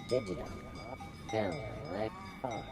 digital, film, electronic.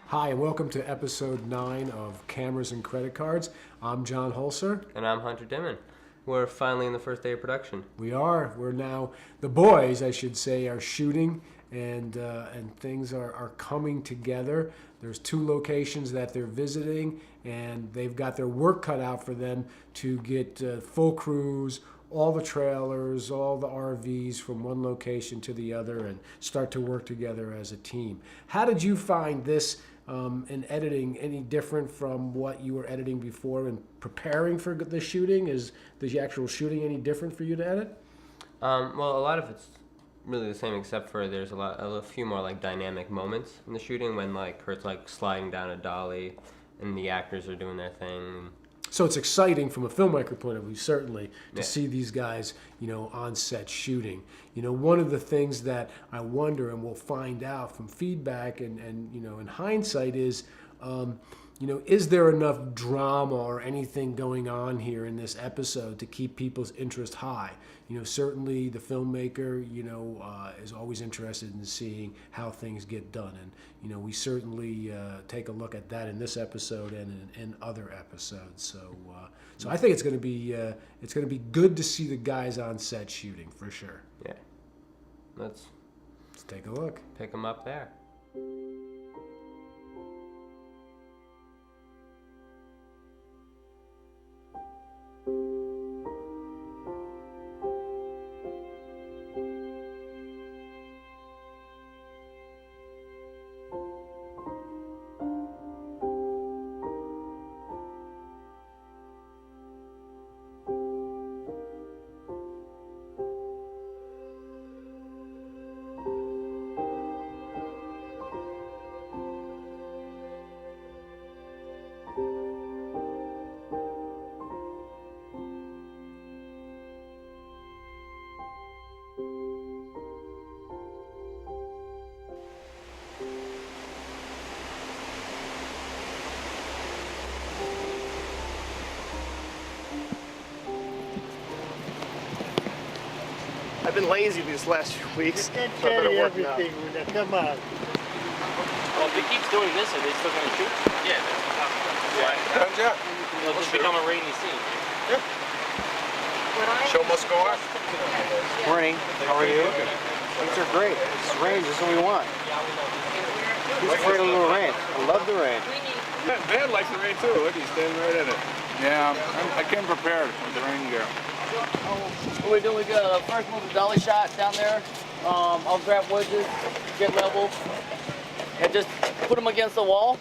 Hi, and welcome to episode 9 of Cameras and Credit Cards. I'm John Holser. And I'm Hunter Dimon. We're finally in the first day of production. We're now, the boys, I should say, are shooting and things are coming together. There's 2 locations that they're visiting, and they've got their work cut out for them to get full crews, all the trailers, all the RVs from one location to the other and start to work together as a team. How did you find this in editing any different from what you were editing before and preparing for the shooting? Is the actual shooting any different for you to edit? Well, a lot of it's really the same, except for there's a few more like dynamic moments in the shooting when like Kurt's like sliding down a dolly and the actors are doing their thing. So it's exciting from a filmmaker point of view, certainly, to see these guys, on set shooting. One of the things that I wonder, and we'll find out from feedback and in hindsight, is, is there enough drama or anything going on here in this episode to keep people's interest high? Certainly the filmmaker, is always interested in seeing how things get done. And, we certainly take a look at that in this episode and in other episodes. So I think it's going to be good to see the guys on set shooting for sure. Yeah. Let's take a look. Pick them up there. I've been lazy these last few weeks. You can't carry everything with that. Come on. Well, if he keeps doing this, are they still going to shoot? Yeah, that's what I'm talking about. Yeah. It'll just become a rainy scene. Yeah. Show must go on. Morning. How are you? Things are great. It's rain, just what we want. Who's afraid of a little rain? I love the rain. Van likes the rain too. Look, he's standing right in it. Yeah, I came prepared with the rain gear. What we're doing, we got first move the dolly shot down there. I'll grab wedges, get level, and just put them against the wall.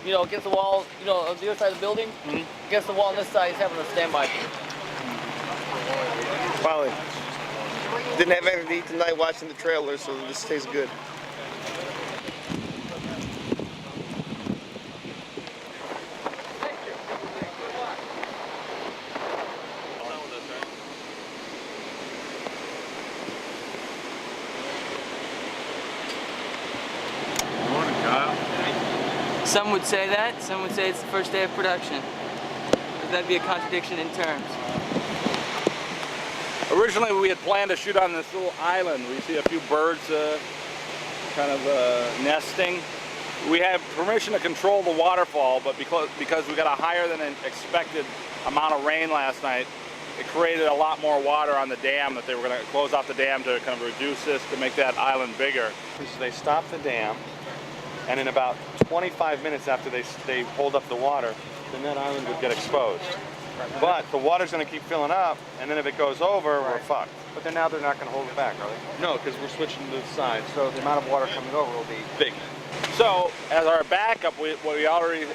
Against the wall, on the other side of the building. Mm-hmm. Against the wall on this side, he's having a standby. Finally. Didn't have anything to eat tonight watching the trailer, so this tastes good. Some would say that. Some would say it's the first day of production. That'd be a contradiction in terms. Originally, we had planned to shoot on this little island. We see a few birds kind of nesting. We had permission to control the waterfall, but because we got a higher than expected amount of rain last night, it created a lot more water on the dam that they were going to close off the dam to kind of reduce this to make that island bigger. So they stopped the dam, and in about 25 minutes after they pulled up the water, then that island would get exposed. But the water's going to keep filling up, and then if it goes over, we're fucked. But then now they're not going to hold it back, are they? No, because we're switching to the side, so the amount of water coming over will be big. So as our backup, what we already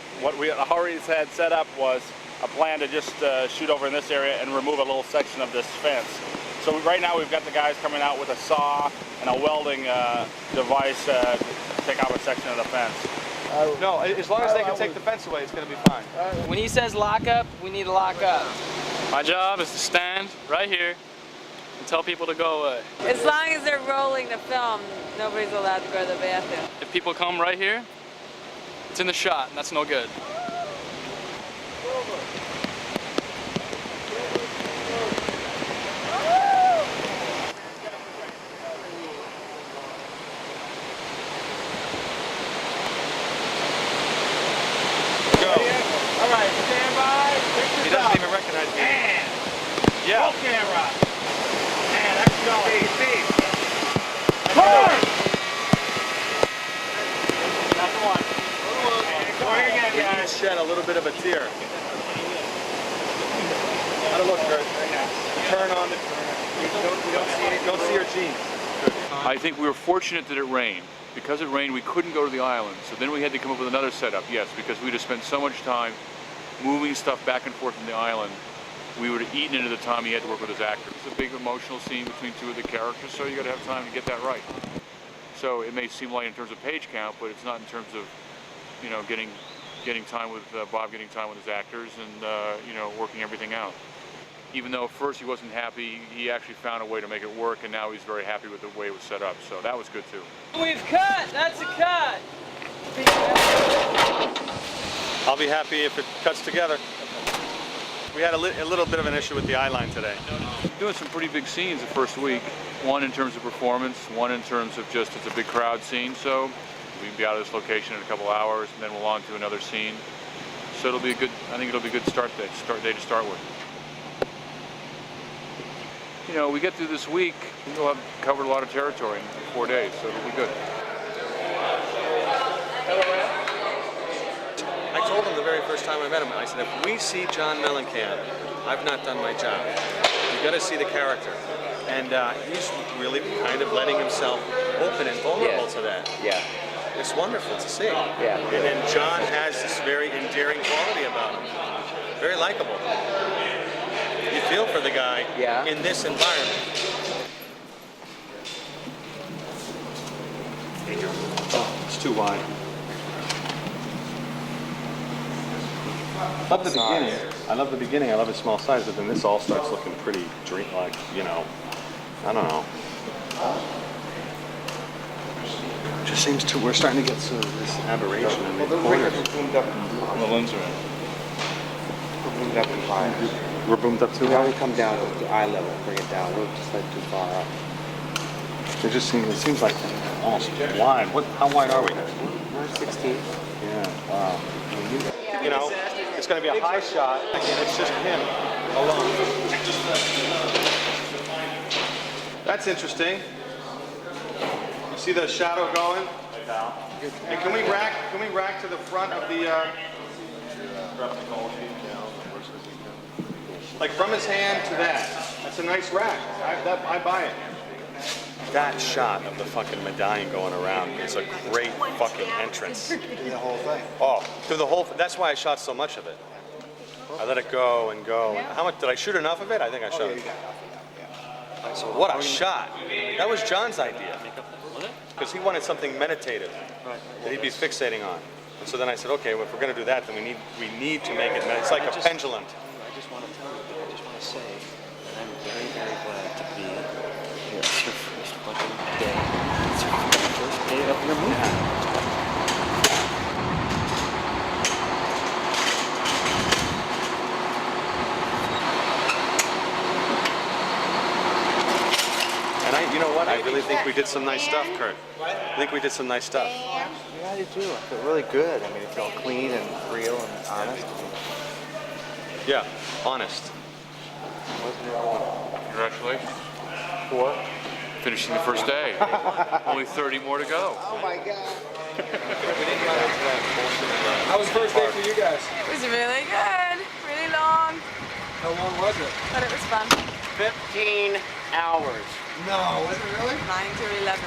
had set up was a plan to just shoot over in this area and remove a little section of this fence. So right now we've got the guys coming out with a saw and a welding device to take out a section of the fence. No, as long as they can take the fence away, it's going to be fine. When he says lock up, we need to lock up. My job is to stand right here and tell people to go away. As long as they're rolling the film, nobody's allowed to go to the bathroom. If people come right here, it's in the shot, and that's no good. Yeah. Roll camera. And let's go. Speed. That's the one. Going again, guys. Shed a little bit of a tear. How'd it look, Kurt? Turn on the you don't see your jeans. I think we were fortunate that it rained. Because it rained, we couldn't go to the island. So then we had to come up with another setup, yes, because we'd have spent so much time moving stuff back and forth from the island. We would have eaten into the time he had to work with his actors. It's a big emotional scene between two of the characters, so you got to have time to get that right. So it may seem light in terms of page count, but it's not in terms of, you know, getting time with Bob, getting time with his actors, and you know, working everything out. Even though at first he wasn't happy, he actually found a way to make it work, and now he's very happy with the way it was set up. So that was good too. We've cut. That's a cut. I'll be happy if it cuts together. We had a little bit of an issue with the eye line today. Doing some pretty big scenes the first week. One in terms of performance, one in terms of just it's a big crowd scene. So we can be out of this location in a couple hours, and then we'll on to another scene. So it'll be a good. I think it'll be a good start day to start with. You know, we get through this week, we'll have covered a lot of territory in 4 days, so it'll be good. I told him the very first time I met him, I said, if we see John Mellencamp, I've not done my job. You've got to see the character. And he's really kind of letting himself open and vulnerable to that. Yeah. It's wonderful to see. Yeah. And then John has this very endearing quality about him. Very likable. You feel for the guy in this environment. Oh, it's too wide. I love the beginning. I love the beginning. I love its small size, but then this all starts looking pretty dream-like, you know. I don't know. It just seems to, we're starting to get sort of this aberration in the corners. The limbs are in. We're boomed up too high. We're boomed up too We high? only come down to the eye level, bring it down. We're just like too far up. It seems like almost wide. How wide are we? We're 16. Yeah, wow. You know, it's going to be a high shot, and it's just him alone. That's interesting. You see the shadow going? Hey, can we rack to the front of the like from his hand to that? That's a nice rack. I buy it. That shot of the fucking medallion going around is a great fucking entrance. Through the whole thing. Oh, through the whole. That's why I shot so much of it. I let it go and go. How much did I shoot enough of it? I think I shot it. So what a shot! That was John's idea because he wanted something meditative that he'd be fixating on. And so then I said, okay, well, if we're going to do that, then we need to make it. It's like a pendulum. I just want to tell you, I just want to say that I'm very, very glad to be here. It's your first fucking day. It's your first day of your movie. And you know what? I really think we did some nice stuff, Kurt. I think we did some nice stuff. Yeah, I do too. I feel really good. I mean, it felt clean and real and honest. Yeah, honest. Congratulations. For? Finishing the first day. Only 30 more to go. Oh my God. How was the first day for you guys? It was really good. Really long. How long was it? But it was fun. 15 hours. No, was it really? 9 to 11.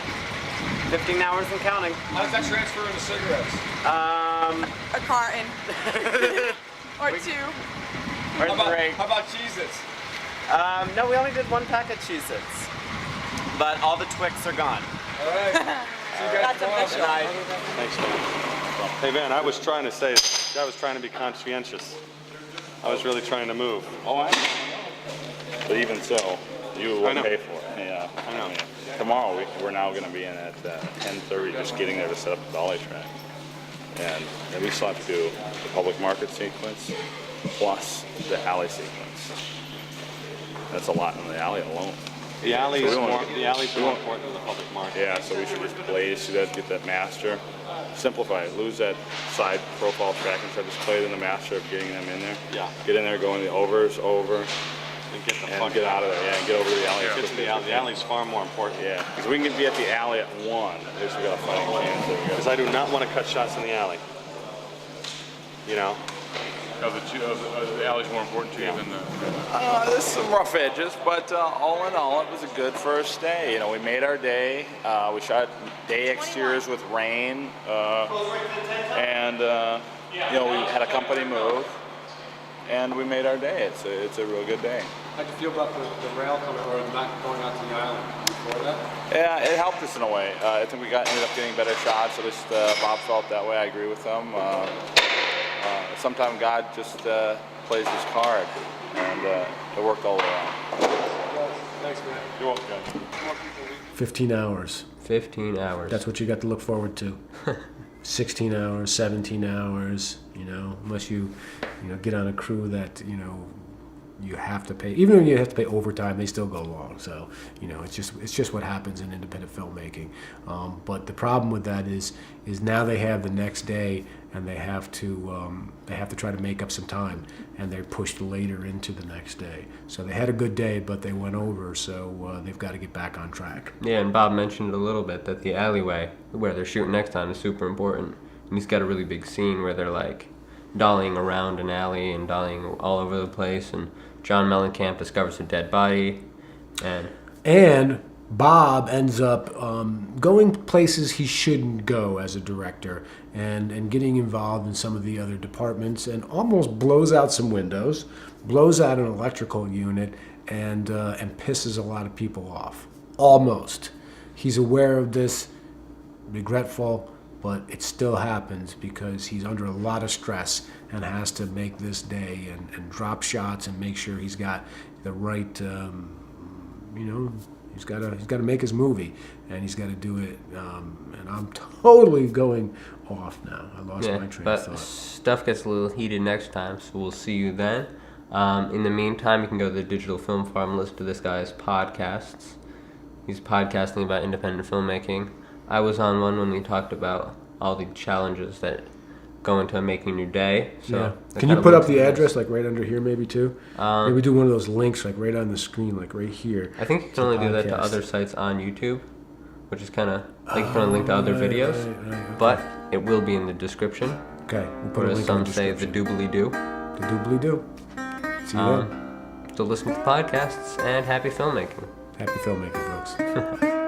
15 hours and counting. How does that transfer into cigarettes? A carton. Or two. Or three. How about Cheez-Its? No, we only did one pack of Cheez-Its. But all the Twix are gone. All right. See you guys That's tomorrow. official. Thanks, man. Hey, man, I was trying to be conscientious. I was really trying to move. Oh, I know. But even so, you will pay for it. Yeah. I know. I mean, tomorrow we're now going to be in at 10:30, just getting there to set up the dolly track, and then we still have to do the public market sequence plus the alley sequence. That's a lot in the alley alone. The alley is more important than the public market. Yeah, so we should just blaze through that, get that master, simplify it, lose that side profile track and just play it in the master of getting them in there. Yeah. Get in there, going the overs over, And get out of there, yeah, and get over to the alley. Get to the alley. The alley's far more important. Yeah, because we can be at the alley at 1. At least we got a fighting chance. Because I do not want to cut shots in the alley. You know? The alley's more important to you than the... There's some rough edges, but all in all, it was a good first day. You know, we made our day. We shot day exteriors with rain, and you know, we had a company move, and we made our day. It's a real good day. How'd you feel about the rail coming or not going out to the island before that? Yeah, it helped us in a way. I think we ended up getting better shots. At least Bob felt that way. I agree with him. Sometimes God just plays his card, and it worked all the way around. Thanks, man. You're welcome. 15 hours. 15 hours. That's what you got to look forward to. 16 hours, 17 hours, you know, unless you get on a crew that, you know, you have to pay. Even when you have to pay overtime, they still go long. So, you know, it's just what happens in independent filmmaking. But the problem with that is now they have the next day, and they have to try to make up some time, and they're pushed later into the next day. So they had a good day, but they went over, so they've got to get back on track. Yeah, and Bob mentioned a little bit that the alleyway where they're shooting next time is super important. And he's got a really big scene where they're like dollying around an alley and dollying all over the place, and John Mellencamp discovers a dead body, and Bob ends up going places he shouldn't go as a director, and getting involved in some of the other departments, and almost blows out some windows, blows out an electrical unit, and pisses a lot of people off. Almost. He's aware of this, regretful, but it still happens because he's under a lot of stress and has to make this day and drop shots and make sure he's got the right, you know, he's got to make his movie, and he's got to do it. And I'm totally going off now. I lost my train of thought. Stuff gets a little heated next time, so we'll see you then. In the meantime, you can go to the Digital Film Farm and listen to this guy's podcasts. He's podcasting about independent filmmaking. I was on one when we talked about all the challenges that go into making your day. So yeah. Can you put up the address, like right under here, maybe too? Maybe do one of those links, like right on the screen, like right here. I think you can only do that to other sites on YouTube, which is kind of like you can only link to other videos, okay. But it will be in the description. Okay, we'll put or a as link some in the say, the doobly-doo. The doobly-doo. See you then. So listen to podcasts and happy filmmaking. Happy filmmaking, folks.